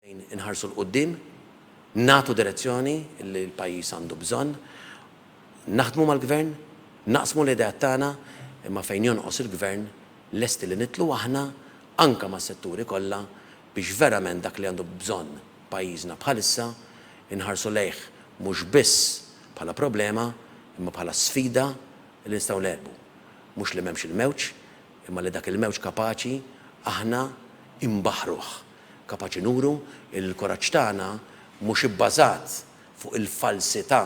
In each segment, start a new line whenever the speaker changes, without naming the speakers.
Inħarsu l-qoddim, nagħtu direzzjoni li l-pajjiż għandu bżonn, naħdmu mal-gvern, naqsmu l-idea tagħna, imma fejn jonqos il-gvern lesti li nitlu aħna anke mas-setturi kollha biex verament dak li għandu bżonn pajjiżna bħalissa inħarsu lejh mhux biss bħala problema imma bħala sfida li nistgħu nerbu. Mhux li m'hemmx il-mewġ, imma li dak il-mewġ kapaċi aħna imbaħruh. Kapaċi nuru il-kuraġġ tagħna mhux ibbażat fuq il-falsità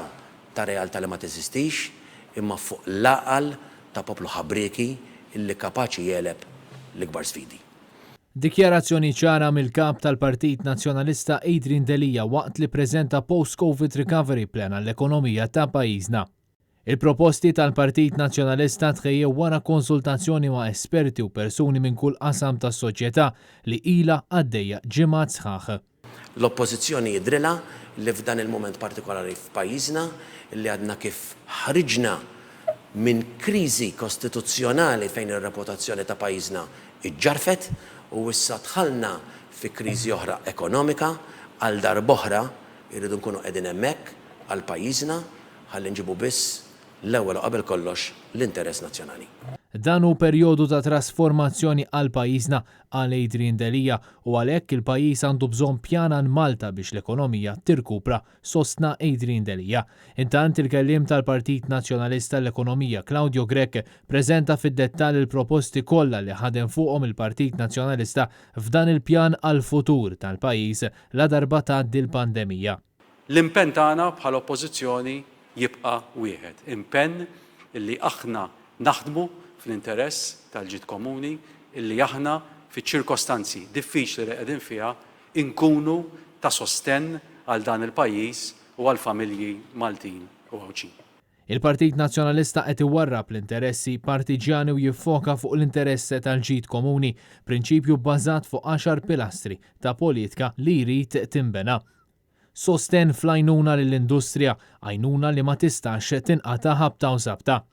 ta' realtà li ma teżistix, imma fuq l-aqal ta' poplu ħabrieki illi kapaċi jeleb l-ikbar sfidi.
Dikjarazzjoni ċara mill-kap tal-Partit Nazzjonalista Adrian Delija waqt li preżenta post-COVID recovery plan għall-ekonomija ta' pajjiżna. Il-proposti tal-Partit Nazzjonalista tħejjew wara konsultazzjoni ma' esperti u persuni minn kull qasam tas-soċjetà li ilha għaddejja ġimgħat sħaħ.
L-oppożizzjoni jidrilha li f'dan il-mument partikolari f'pajjiżna li għadna kif ħriġna minn kriżi kostituzzjonali fejn ir-reputazzjoni ta' pajjiżna iġġarfet u issa dħalna fi kriżi oħra ekonomika għal darb'oħra irridu nkunu qegħdin hemmhekk għal pajjiżna ħalli nġibu biss l-ewwel qabel kollox l-interess nazzjonali.
Dan hu perjodu ta' trasformazzjoni għal pajjiżna għal Adrian Delija u għalhekk il-pajjiż għandu bżonn pjan għal Malta biex l-ekonomija tirkupra, sostna Adrian Delija. Intant il-kelliem tal-Partit Nazzjonalista l-Ekonomija Claudio Grech preżenta fid-dettall il-proposti kollha li ħadem fuqhom il-Partit Nazzjonalista f'dan il-pjan għal futur tal-pajjiż la darba tgħaddi l-pandemija.
L-impenn tagħna bħala oppożizzjoni jibqa' wieħed. Impenn illi aħna naħdmu fl-interess tal-ġid komuni illi aħna fiċ-ċirkostanzi diffiċli li qegħdin fiha inkunu ta' sostenn għal dan il-pajjiż u għal familji Maltin u Ewropej.
Il-Partit Nazzjonalista qed iwarrab l-interessi partiġjani u jiffoka fuq l-interess tal-ġid komuni, prinċipju bbażat fuq 10 pilastri ta' politika li jrid tinbena. Sostenn fl-għajnuna lill-industrija, għajnuna li ma tistax tinqata' ħabta u sabta.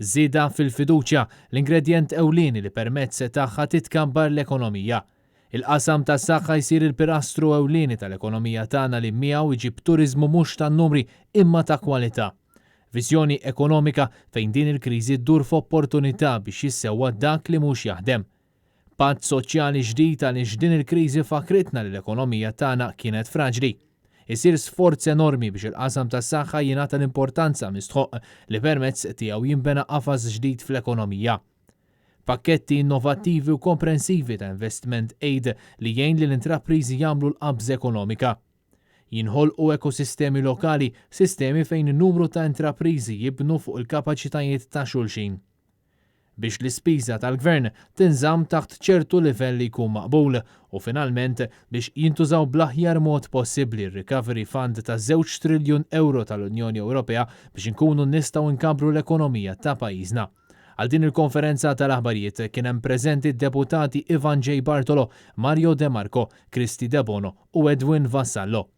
Żieda fil-fiduċja, l-ingredjent ewlieni li permezz tagħha titkabbar l-ekonomija. Il-qasam tas-saħħa jsir il-pilastru ewlieni tal-ekonomija tagħna li miegħu jġib turiżmu mhux tan-numri imma ta' kwalità. Viżjoni ekonomika fejn din il-kriżi ddur f'opportunità biex jissewwa dak li mhux jaħdem. Patt soċjali ġdid għaliex din il-kriżi fakritna li l-ekonomija tagħna kienet fraġli. Isir sforz enormi biex il-qasam tas-saħħa jingħata l-importanza mistħoq li permezz tiegħu jinbena qafas ġdid fl-ekonomija. Pakketti innovattivi u komprensivi ta' investment aid li jgħin li l-intrapriżi jagħmlu l-qabża ekonomika. Jinħolqu ekosistemi lokali, sistemi fejn in-numru ta' intrapriżi jibnu fuq il-kapaċitajiet ta' xulxin. Biex l-ispiża tal-gvern tinżamm taħt ċertu livell li jkun maqbul u finalment biex jintużaw bl-aħjar mod possibbli r-Recovery Fund ta' 2 triljun euro tal-Unjoni Ewropea biex inkunu nistgħu nkabru l-ekonomija ta' pajjiżna. Għal din il-konferenza tal-aħbarijiet kien hemm preżenti d-deputati Ivan J. Bartolo, Mario De Marco, Kristi De Bono u Edwin Vassallo.